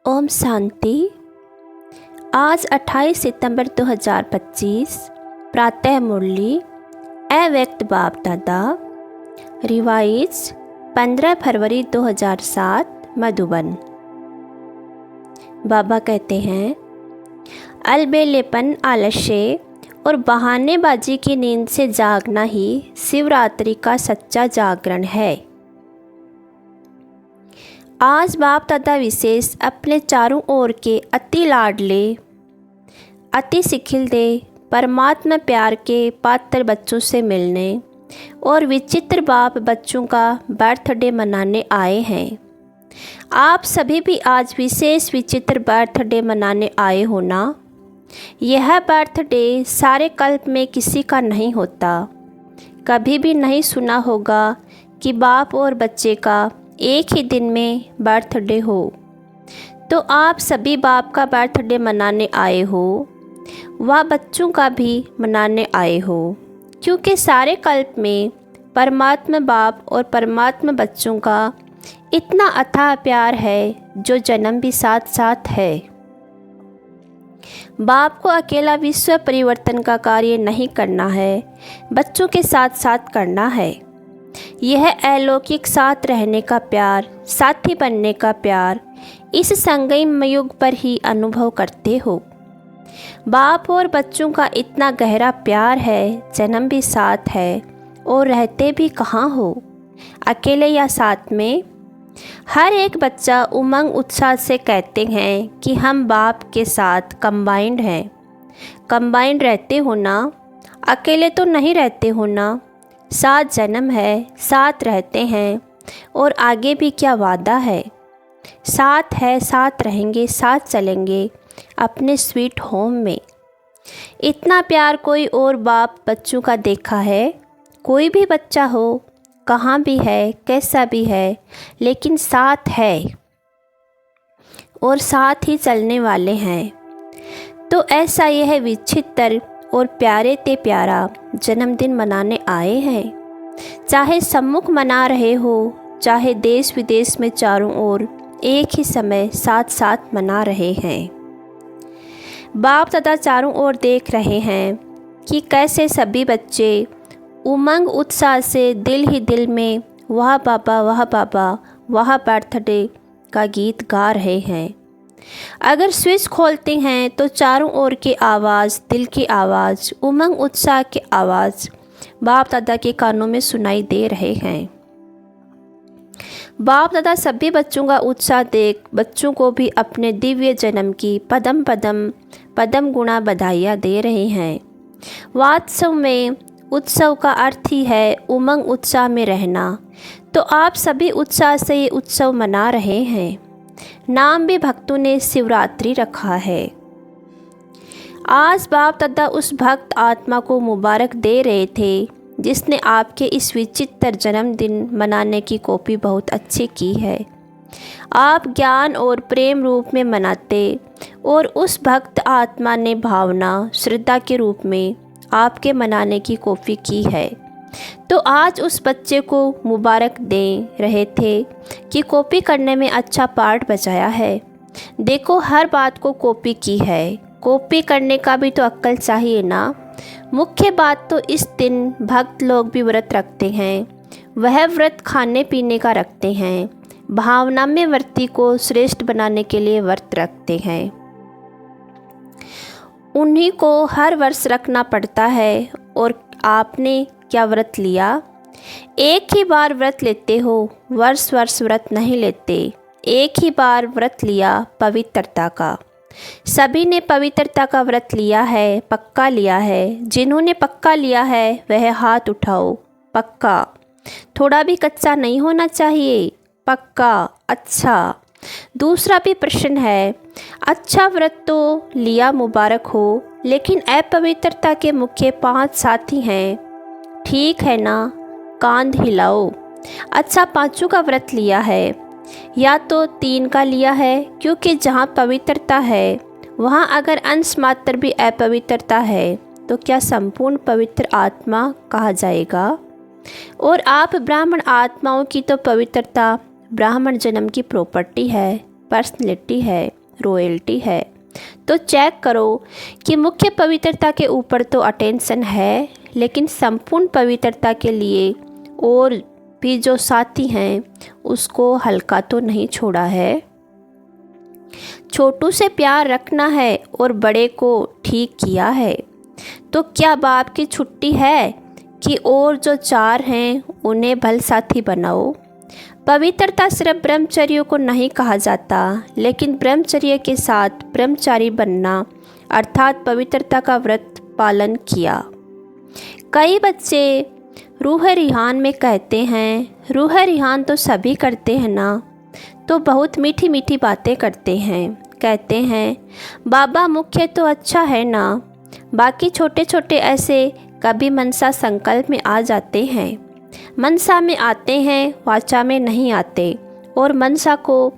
ओम शांति। आज 28 सितंबर 2025 प्रातः मुरली अव्यक्त बाप दादा रिवाइज 15 फरवरी 2007 मधुबन। बाबा कहते हैं, अलबेलेपन, आलस्य और बहानेबाजी की नींद से जागना ही शिवरात्रि का सच्चा जागरण है। आज बाप दादा विशेष अपने चारों ओर के अति लाडले, अति सिखिलदे, परमात्मा प्यार के पात्र बच्चों से मिलने और विचित्र बाप बच्चों का बर्थडे मनाने आए हैं। आप सभी भी आज विशेष विचित्र बर्थडे मनाने आए हो ना। यह बर्थडे सारे कल्प में किसी का नहीं होता। कभी भी नहीं सुना होगा कि बाप और बच्चे का एक ही दिन में बर्थडे हो। तो आप सभी बाप का बर्थडे मनाने आए हो, वह बच्चों का भी मनाने आए हो, क्योंकि सारे कल्प में परमात्मा बाप और परमात्मा बच्चों का इतना अथाह प्यार है जो जन्म भी साथ साथ है। बाप को अकेला विश्व परिवर्तन का कार्य नहीं करना है, बच्चों के साथ साथ करना है। यह अलौकिक साथ रहने का प्यार, साथी बनने का प्यार इस संगम युग पर ही अनुभव करते हो। बाप और बच्चों का इतना गहरा प्यार है, जन्म भी साथ है और रहते भी कहाँ हो, अकेले या साथ में। हर एक बच्चा उमंग उत्साह से कहते हैं कि हम बाप के साथ कंबाइंड हैं। कंबाइंड रहते हो ना, अकेले तो नहीं रहते हो ना। साथ जन्म है, साथ रहते हैं और आगे भी क्या वादा है। साथ है, साथ रहेंगे, साथ चलेंगे अपने स्वीट होम में। इतना प्यार कोई और बाप बच्चों का देखा है? कोई भी बच्चा हो, कहाँ भी है, कैसा भी है, लेकिन साथ है और साथ ही चलने वाले हैं। तो ऐसा यह विचित्र और प्यारे ते प्यारा जन्मदिन मनाने आए हैं। चाहे सम्मुख मना रहे हो, चाहे देश विदेश में चारों ओर एक ही समय साथ साथ मना रहे हैं। बाप दादा चारों ओर देख रहे हैं कि कैसे सभी बच्चे उमंग उत्साह से दिल ही दिल में वाह बाबा, वाह बाबा, वाह बर्थडे का गीत गा रहे हैं। अगर स्विच खोलते हैं तो चारों ओर की आवाज़, दिल की आवाज़, उमंग उत्साह की आवाज़ बाप दादा के कानों में सुनाई दे रहे हैं। बाप दादा सभी बच्चों का उत्साह देख बच्चों को भी अपने दिव्य जन्म की पदम पदम पदम गुणा बधाइयाँ दे रहे हैं। वात्सव में उत्सव का अर्थ ही है उमंग उत्साह में रहना। तो आप सभी उत्साह से ये उत्सव मना रहे हैं। नाम भी भक्तों ने शिवरात्रि रखा है। आज बाप दादा उस भक्त आत्मा को मुबारक दे रहे थे जिसने आपके इस विचित्र जन्मदिन मनाने की कॉपी बहुत अच्छी की है। आप ज्ञान और प्रेम रूप में मनाते और उस भक्त आत्मा ने भावना, श्रद्धा के रूप में आपके मनाने की कॉपी की है। तो आज उस बच्चे को मुबारक दे रहे थे कि कॉपी करने में अच्छा पार्ट बचाया है। देखो, हर बात को कॉपी की है। कॉपी करने का भी तो अक्ल चाहिए ना। मुख्य बात तो इस दिन भक्त लोग भी व्रत रखते हैं। वह व्रत खाने पीने का रखते हैं। भावना में व्रती को श्रेष्ठ बनाने के लिए व्रत रखते हैं। उन्हीं को हर वर्ष रखना पड़ता है। और आपने क्या व्रत लिया? एक ही बार व्रत लेते हो, वर्ष वर्ष व्रत नहीं लेते। एक ही बार व्रत लिया पवित्रता का। सभी ने पवित्रता का व्रत लिया है, पक्का लिया है। जिन्होंने पक्का लिया है वह हाथ उठाओ। पक्का, थोड़ा भी कच्चा नहीं होना चाहिए। पक्का, अच्छा। दूसरा भी प्रश्न है, अच्छा व्रत तो लिया, मुबारक हो, लेकिन अपवित्रता के मुख्य 5 साथी हैं, ठीक है ना? कांध हिलाओ। अच्छा, 5 का व्रत लिया है या तो 3 का लिया है, क्योंकि जहाँ पवित्रता है वहाँ अगर अंश मात्र भी अपवित्रता है तो क्या संपूर्ण पवित्र आत्मा कहा जाएगा? और आप ब्राह्मण आत्माओं की तो पवित्रता ब्राह्मण जन्म की प्रॉपर्टी है, पर्सनैलिटी है, रॉयल्टी है। तो चेक करो कि मुख्य पवित्रता के ऊपर तो अटेंशन है, लेकिन संपूर्ण पवित्रता के लिए और भी जो साथी हैं उसको हल्का तो नहीं छोड़ा है। छोटू से प्यार रखना है और बड़े को ठीक किया है। तो क्या बाप की छुट्टी है कि और जो 4 हैं उन्हें भल साथी बनाओ। पवित्रता सिर्फ ब्रह्मचर्य को नहीं कहा जाता, लेकिन ब्रह्मचर्य के साथ ब्रह्मचारी बनना अर्थात पवित्रता का व्रत पालन किया। कई बच्चे रूह रिहान में कहते हैं, रूह रिहान तो सभी करते हैं ना, तो बहुत मीठी मीठी बातें करते हैं। कहते हैं बाबा मुख्य तो अच्छा है ना, बाकी छोटे छोटे ऐसे कभी मनसा संकल्प में आ जाते हैं। मनसा में आते हैं, वाचा में नहीं आते, और मनसा को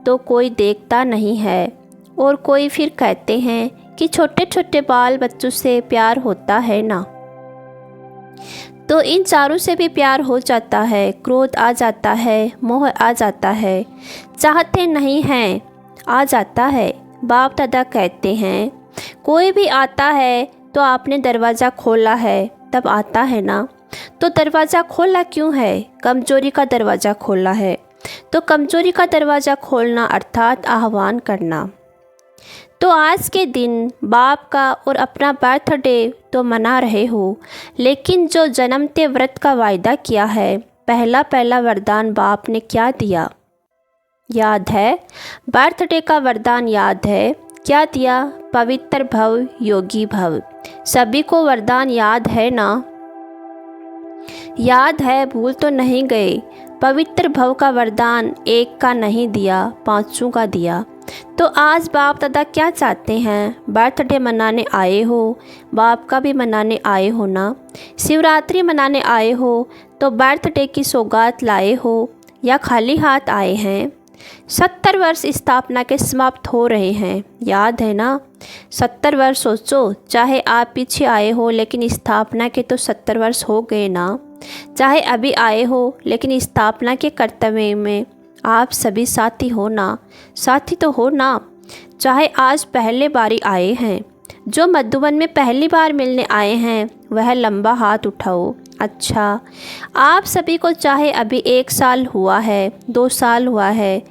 तो कोई देखता नहीं है। और कोई फिर कहते हैं कि छोटे छोटे बाल बच्चों से प्यार होता है ना, तो इन चारों से भी प्यार हो जाता है, क्रोध आ जाता है, मोह आ जाता है, चाहते नहीं हैं आ जाता है। बाप दादा कहते हैं कोई भी आता है तो आपने दरवाज़ा खोला है तब आता है ना, तो दरवाज़ा खोला क्यों है? कमजोरी का दरवाज़ा खोला है। तो कमजोरी का दरवाज़ा खोलना अर्थात आह्वान करना। तो आज के दिन बाप का और अपना बर्थडे तो मना रहे हो, लेकिन जो जन्मते व्रत का वायदा किया है, पहला पहला वरदान बाप ने क्या दिया याद है? बर्थडे का वरदान याद है? क्या दिया? पवित्र भव, योगी भव। सभी को वरदान याद है ना? याद है, भूल तो नहीं गए। पवित्र भव का वरदान एक का नहीं दिया, 5 का दिया। तो आज बाप दादा क्या चाहते हैं? बर्थडे मनाने आए हो, बाप का भी मनाने आए हो ना। शिवरात्रि मनाने आए हो तो बर्थडे की सौगात लाए हो या खाली हाथ आए हैं? 70 वर्ष स्थापना के समाप्त हो रहे हैं, याद है ना? 70 वर्ष सोचो, चाहे आप पीछे आए हो लेकिन स्थापना के तो 70 वर्ष हो गए ना। चाहे अभी आए हो लेकिन स्थापना के कर्तव्य में आप सभी साथी हो ना, साथी तो हो ना। चाहे आज पहले बारी आए हैं, जो मधुबन में पहली बार मिलने आए हैं वह लंबा हाथ उठाओ। अच्छा, आप सभी को चाहे अभी 1 साल हुआ है, 2 साल हुआ है,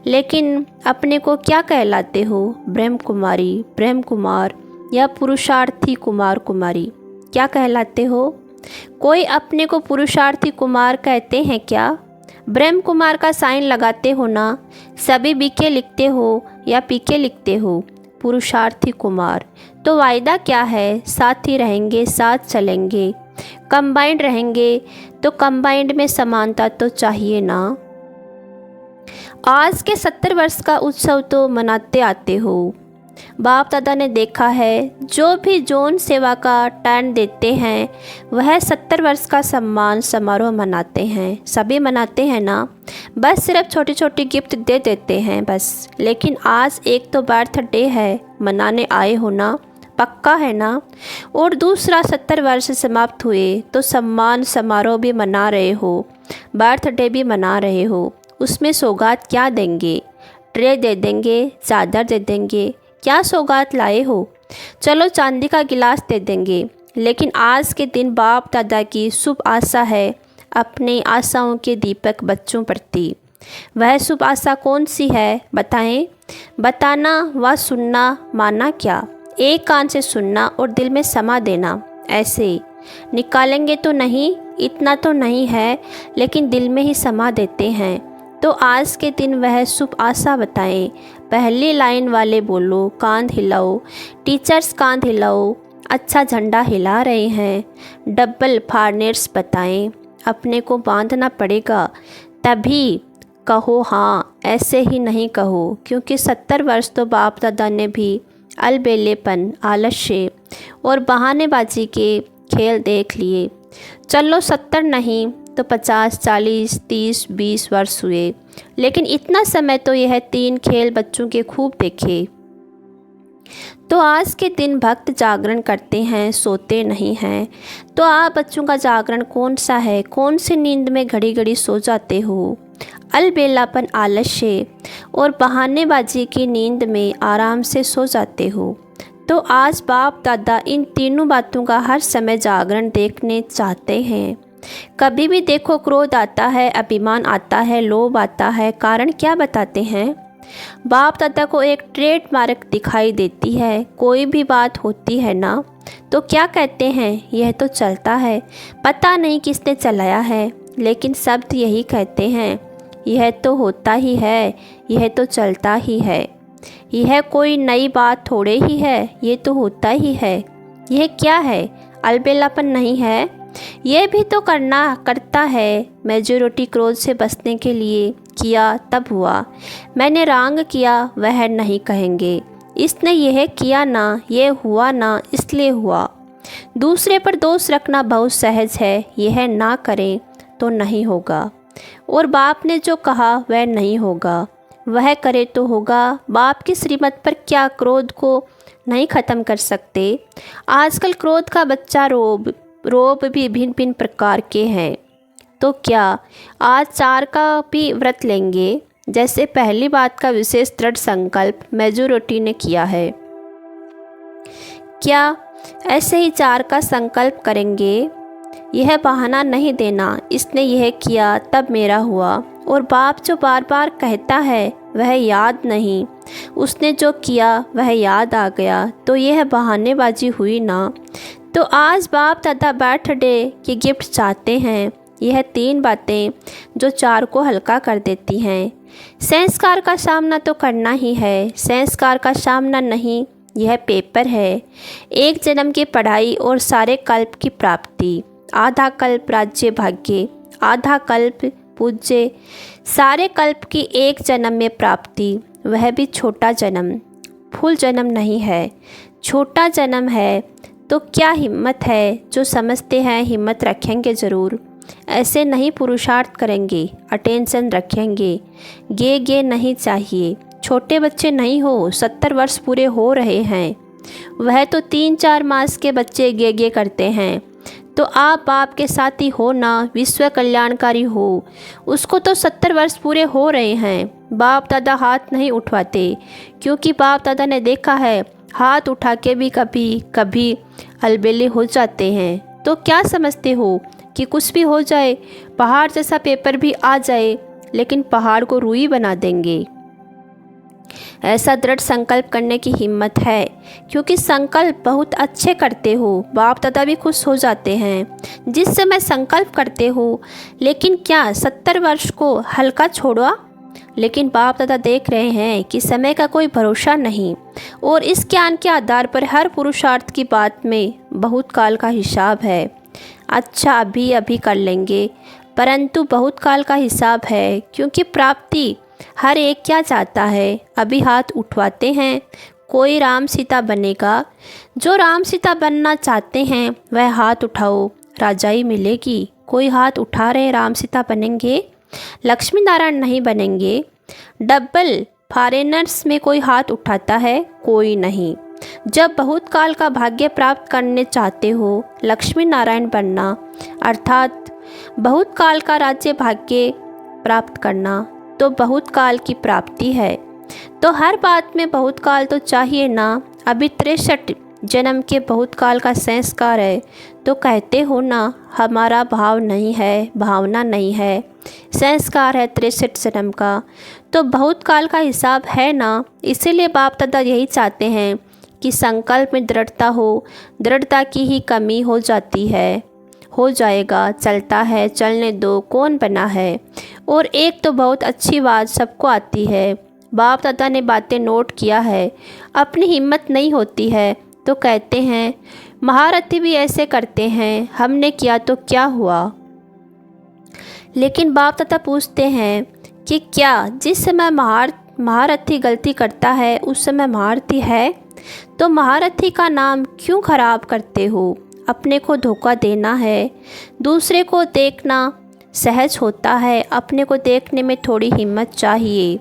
लेकिन अपने को क्या कहलाते हो? ब्रह्म कुमारी, ब्रह्म कुमार या पुरुषार्थी कुमार कुमारी क्या कहलाते हो? कोई अपने को पुरुषार्थी कुमार कहते हैं क्या? ब्रह्म कुमार का साइन लगाते हो ना? सभी बीके लिखते हो या पीके लिखते हो? पुरुषार्थी कुमार। तो वायदा क्या है? साथ ही रहेंगे, साथ चलेंगे, कंबाइंड रहेंगे। तो कंबाइंड में समानता तो चाहिए ना। आज के 70 वर्ष का उत्सव तो मनाते आते हो। बाप दादा ने देखा है, जो भी जौन सेवा का टर्न देते हैं वह 70 वर्ष का सम्मान समारोह मनाते हैं। सभी मनाते हैं ना, बस सिर्फ छोटी छोटी गिफ्ट दे देते हैं बस। लेकिन आज एक तो बर्थडे है, मनाने आए हो ना, पक्का है ना? और दूसरा 70 वर्ष समाप्त हुए तो सम्मान समारोह भी मना रहे हो, बर्थडे भी मना रहे हो। उसमें सौगात क्या देंगे? ट्रे दे देंगे, चादर दे देंगे, क्या सौगात लाए हो? चलो चांदी का गिलास दे देंगे। लेकिन आज के दिन बाप दादा की शुभ आशा है अपनी आशाओं के दीपक बच्चों प्रति। वह शुभ आशा कौन सी है बताएं? बताना व सुनना माना क्या? एक कान से सुनना और दिल में समा देना। ऐसे निकालेंगे तो नहीं, इतना तो नहीं है, लेकिन दिल में ही समा देते हैं। तो आज के दिन वह शुभ आशा बताएं। पहली लाइन वाले बोलो, कांध हिलाओ, टीचर्स कांध हिलाओ, अच्छा झंडा हिला रहे हैं। डबल फार्नेट्स बताएं, अपने को बांधना पड़ेगा तभी कहो हाँ, ऐसे ही नहीं कहो। क्योंकि 70 वर्ष तो बाप दादा ने भी अलबेलेपन, आलस्य और बहानेबाजी के खेल देख लिए। चलो 70 नहीं तो 50, 40, 30, 20 वर्ष हुए, लेकिन इतना समय तो यह 3 खेल बच्चों के खूब देखे। तो आज के दिन भक्त जागरण करते हैं, सोते नहीं हैं। तो आप बच्चों का जागरण कौन सा है? कौन सी नींद में घड़ी घड़ी सो जाते हो? अलबेलापन, आलस्य और बहानेबाजी की नींद में आराम से सो जाते हो, तो आज बाप दादा इन तीनों बातों का हर समय जागरण देखने चाहते हैं। कभी भी देखो क्रोध आता है, अभिमान आता है, लोभ आता है, कारण क्या बताते हैं? बाप दादा को एक ट्रेडमार्क दिखाई देती है। कोई भी बात होती है ना, तो क्या कहते हैं? यह तो चलता है, पता नहीं किसने चलाया है, लेकिन शब्द यही कहते हैं, यह तो होता ही है, यह तो चलता ही है, यह कोई नई बात थोड़े ही है, ये तो होता ही है। यह क्या है? अलबेलापन नहीं है? यह भी तो करता है। मेजॉरिटी क्रोध से बचने के लिए किया तब हुआ, मैंने रांग किया वह नहीं कहेंगे। इसने यह किया ना, यह हुआ ना इसलिए हुआ। दूसरे पर दोष रखना बहुत सहज है, यह ना करें तो नहीं होगा, और बाप ने जो कहा वह नहीं होगा, वह करे तो होगा। बाप की श्रीमत पर क्या क्रोध को नहीं ख़त्म कर सकते? आजकल क्रोध का बच्चा रोब भी भिन्न भिन्न प्रकार के हैं। तो क्या आज 4 का भी व्रत लेंगे? जैसे पहली बात का विशेष दृढ़ संकल्प मेजॉरिटी ने किया है, क्या ऐसे ही 4 का संकल्प करेंगे? यह बहाना नहीं देना, इसने यह किया तब मेरा हुआ, और बाप जो बार बार कहता है वह याद नहीं, उसने जो किया वह याद आ गया, तो यह बहानेबाजी हुई ना। तो आज बाप दादा बर्थडे की गिफ्ट चाहते हैं। यह 3 बातें जो 4 को हल्का कर देती हैं। संस्कार का सामना तो करना ही है, संस्कार का सामना नहीं, यह पेपर है। एक जन्म की पढ़ाई और सारे कल्प की प्राप्ति, आधा कल्प राज्य भाग्य, आधा कल्प पूज्य, सारे कल्प की एक जन्म में प्राप्ति, वह भी छोटा जन्म, फुल जन्म नहीं है, छोटा जन्म है। तो क्या हिम्मत है? जो समझते हैं हिम्मत रखेंगे ज़रूर, ऐसे नहीं पुरुषार्थ करेंगे, अटेंशन रखेंगे। गे नहीं चाहिए, छोटे बच्चे नहीं हो, 70 वर्ष पूरे हो रहे हैं, वह तो 3-4 मास के बच्चे गे करते हैं। तो आप बाप के साथी हो ना, विश्व कल्याणकारी हो, उसको तो 70 वर्ष पूरे हो रहे हैं। बाप दादा हाथ नहीं उठवाते, क्योंकि बाप दादा ने देखा है हाथ उठा के भी कभी कभी अलबेले हो जाते हैं। तो क्या समझते हो कि कुछ भी हो जाए, पहाड़ जैसा पेपर भी आ जाए, लेकिन पहाड़ को रुई बना देंगे? ऐसा दृढ़ संकल्प करने की हिम्मत है, क्योंकि संकल्प बहुत अच्छे करते हो, बाप दादा भी खुश हो जाते हैं जिस समय संकल्प करते हो। लेकिन क्या 70 वर्ष को हल्का छोड़ा? लेकिन बाप दादा देख रहे हैं कि समय का कोई भरोसा नहीं, और इस ज्ञान के आधार पर हर पुरुषार्थ की बात में बहुत काल का हिसाब है। अच्छा अभी कर लेंगे, परंतु बहुत काल का हिसाब है, क्योंकि प्राप्ति हर एक क्या चाहता है? अभी हाथ उठवाते हैं, कोई राम सीता बनेगा। जो राम सीता बनना चाहते हैं वह हाथ उठाओ, राजाई मिलेगी। कोई हाथ उठा रहे राम सीता बनेंगे? लक्ष्मी नारायण नहीं बनेंगे। डबल फॉरेनर्स में कोई हाथ उठाता है? कोई नहीं। जब बहुत काल का भाग्य प्राप्त करने चाहते हो, लक्ष्मी नारायण बनना अर्थात बहुत काल का राज्य भाग्य प्राप्त करना, तो बहुत काल की प्राप्ति है। तो हर बात में बहुत काल तो चाहिए ना। अभी 63 जन्म के बहुत काल का संस्कार है, तो कहते हो ना हमारा भाव नहीं है, भावना नहीं है, संस्कार है 63 जन्म का, तो बहुत काल का हिसाब है ना। इसीलिए बाप दादा यही चाहते हैं कि संकल्प में दृढ़ता हो, दृढ़ता की ही कमी हो जाती है। हो जाएगा, चलता है, चलने दो, कौन बना है। और एक तो बहुत अच्छी बात सबको आती है, बाप दादा ने बातें नोट किया है, अपनी हिम्मत नहीं होती है तो कहते हैं महारथी भी ऐसे करते हैं, हमने किया तो क्या हुआ। लेकिन बाप दादा पूछते हैं कि क्या जिस समय महारथी गलती करता है उस समय महारथी है? तो महारथी का नाम क्यों खराब करते हो? अपने को धोखा देना है, दूसरे को देखना सहज होता है, अपने को देखने में थोड़ी हिम्मत चाहिए।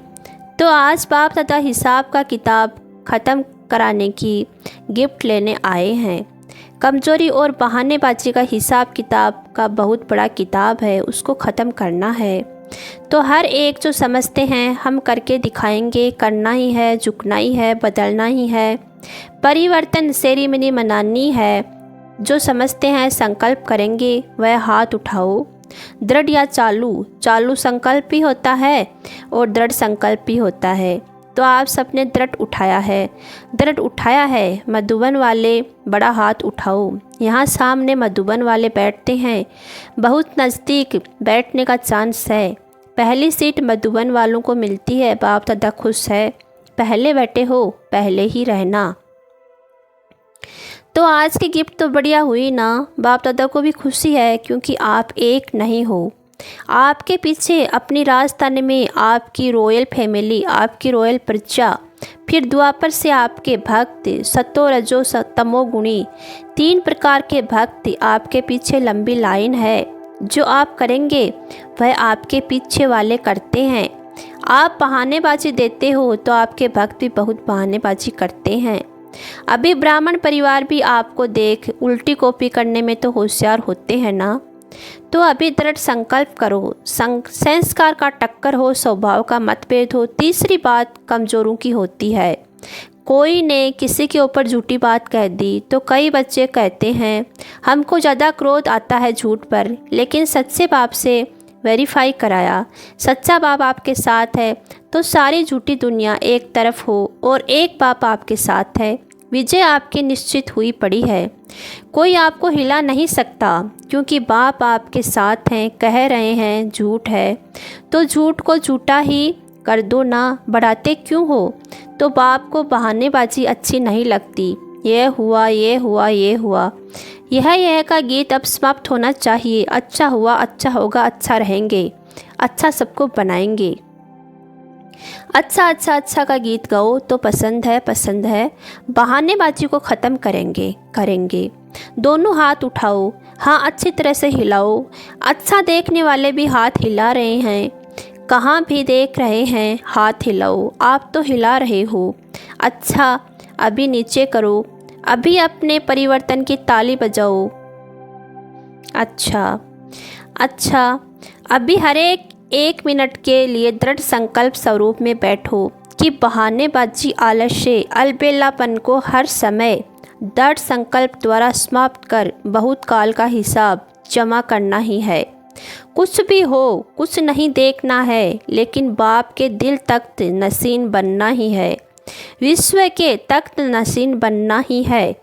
तो आज बाप दादा हिसाब का किताब ख़त्म कराने की गिफ्ट लेने आए हैं। कमज़ोरी और बहानेबाजी का हिसाब किताब का बहुत बड़ा किताब है, उसको ख़त्म करना है। तो हर एक जो समझते हैं हम करके दिखाएंगे, करना ही है, झुकना ही है, बदलना ही है, परिवर्तन सेरेमनी मनानी है, जो समझते हैं संकल्प करेंगे वह हाथ उठाओ। दृढ़ या चालू, चालू संकल्प भी होता है और दृढ़ संकल्प भी होता है। तो आप सबने दृढ़ उठाया है, दृढ़ उठाया है। मधुबन वाले बड़ा हाथ उठाओ। यहाँ सामने मधुबन वाले बैठते हैं, बहुत नज़दीक बैठने का चांस है। पहली सीट मधुबन वालों को मिलती है। बाप दादा खुश है, पहले बैठे हो, पहले ही रहना। तो आज की गिफ्ट तो बढ़िया हुई ना। बाप दादा को भी खुशी है क्योंकि आप एक नहीं हो। आपके पीछे अपनी राजधानी में आपकी रॉयल फैमिली, आपकी रॉयल प्रजा, फिर द्वापर से आपके भक्त, सतो रजो तमो गुणी, 3 प्रकार के भक्त आपके पीछे लंबी लाइन है। जो आप करेंगे वह आपके पीछे वाले करते हैं। आप बहानेबाजी देते हो तो आपके भक्त भी बहुत बहानेबाजी करते हैं। अभी ब्राह्मण परिवार भी आपको देख उल्टी कॉपी करने में तो होशियार होते हैं ना। तो अभी दृढ़ संकल्प करो। संस्कार का टक्कर हो, स्वभाव का मतभेद हो। तीसरी बात कमजोरों की होती है। कोई ने किसी के ऊपर झूठी बात कह दी तो कई बच्चे कहते हैं हमको ज़्यादा क्रोध आता है झूठ पर, लेकिन सच्चे बाप से वेरीफाई कराया, सच्चा बाप आपके साथ है तो सारी झूठी दुनिया एक तरफ हो और एक बाप आपके साथ है। विजय आपकी निश्चित हुई पड़ी है। कोई आपको हिला नहीं सकता क्योंकि बाप आपके साथ हैं। कह रहे हैं झूठ है तो झूठ को झूठा ही कर दो ना, बढ़ाते क्यों हो। तो बाप को बहानेबाजी अच्छी नहीं लगती। ये हुआ, ये हुआ, ये हुआ, यह का गीत अब समाप्त होना चाहिए। अच्छा हुआ, अच्छा होगा, अच्छा रहेंगे, अच्छा सबको बनाएंगे। अच्छा अच्छा अच्छा का गीत गाओ तो पसंद है, पसंद है। बहानेबाजी को ख़त्म करेंगे। दोनों हाथ उठाओ, हाँ अच्छी तरह से हिलाओ। अच्छा देखने वाले भी हाथ हिला रहे हैं, कहाँ भी देख रहे हैं हाथ हिलाओ। आप तो हिला रहे हो। अच्छा अभी नीचे करो, अभी अपने परिवर्तन की ताली बजाओ। अच्छा अच्छा, अभी हर एक मिनट के लिए दृढ़ संकल्प स्वरूप में बैठो कि बहानेबाजी, आलस्य, अलबेलापन को हर समय दृढ़ संकल्प द्वारा समाप्त कर बहुत काल का हिसाब जमा करना ही है। कुछ भी हो, कुछ नहीं देखना है, लेकिन बाप के दिल तख्त नसीन बनना ही है, विश्व के तख्त नसीन बनना ही है।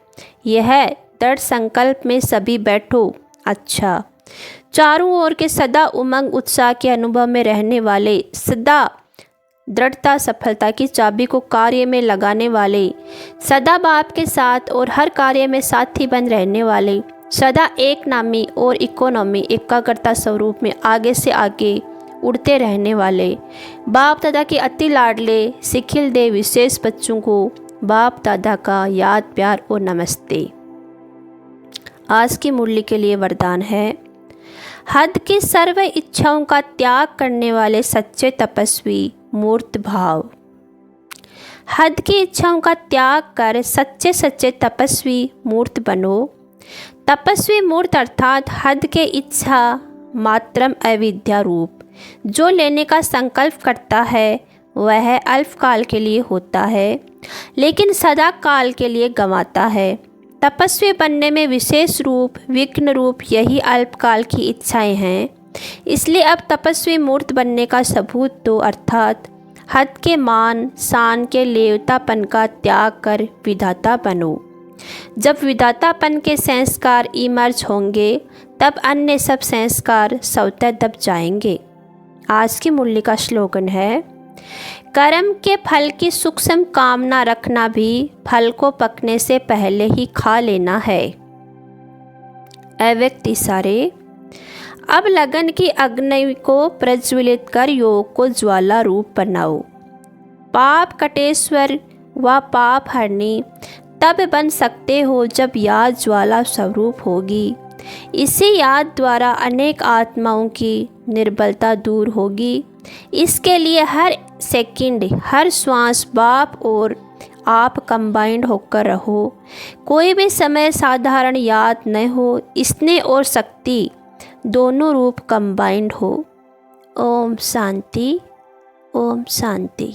यह दृढ़ संकल्प में सभी बैठो। अच्छा, चारों ओर के सदा उमंग उत्साह के अनुभव में रहने वाले, सदा दृढ़ता सफलता की चाबी को कार्य में लगाने वाले, सदा बाप के साथ और हर कार्य में साथी बन रहने वाले, सदा एक नामी और इकोनॉमी एकाग्रता स्वरूप में आगे से आगे उड़ते रहने वाले, बाप दादा के अति लाडले सिखिल दे विशेष बच्चों को बाप दादा का याद प्यार और नमस्ते। आज की मुरली के लिए वरदान है, हद की सर्व इच्छाओं का त्याग करने वाले सच्चे तपस्वी मूर्त भाव। हद की इच्छाओं का त्याग कर सच्चे सच्चे तपस्वी मूर्त बनो। तपस्वी मूर्त अर्थात हद के इच्छा मात्रम अविद्या रूप। जो लेने का संकल्प करता है वह अल्पकाल के लिए होता है, लेकिन सदा काल के लिए गंवाता है। तपस्वी बनने में विशेष रूप, विघ्न रूप यही अल्पकाल की इच्छाएं हैं। इसलिए अब तपस्वी मूर्त बनने का सबूत दो, अर्थात हद के मान शान के लेवतापन का त्याग कर विधाता बनो। जब विधातापन के संस्कार इमर्ज होंगे तब अन्य सब संस्कार स्वतः दब जाएंगे। आज की मुरली का स्लोगन है, कर्म के फल की सूक्ष्म कामना रखना भी फल को पकने से पहले ही खा लेना है। अव्यक्त इशारे। अब लगन की अग्नि को प्रज्वलित कर योग को ज्वाला रूप बनाओ। पाप कटेश्वर व पाप हरनी तब बन सकते हो जब याद ज्वाला स्वरूप होगी। इसी याद द्वारा अनेक आत्माओं की निर्बलता दूर होगी। इसके लिए हर सेकंड, हर श्वास बाप और आप कंबाइंड होकर रहो। कोई भी समय साधारण याद न हो, स्नेह और शक्ति दोनों रूप कंबाइंड हो। ओम शांति, ओम शांति।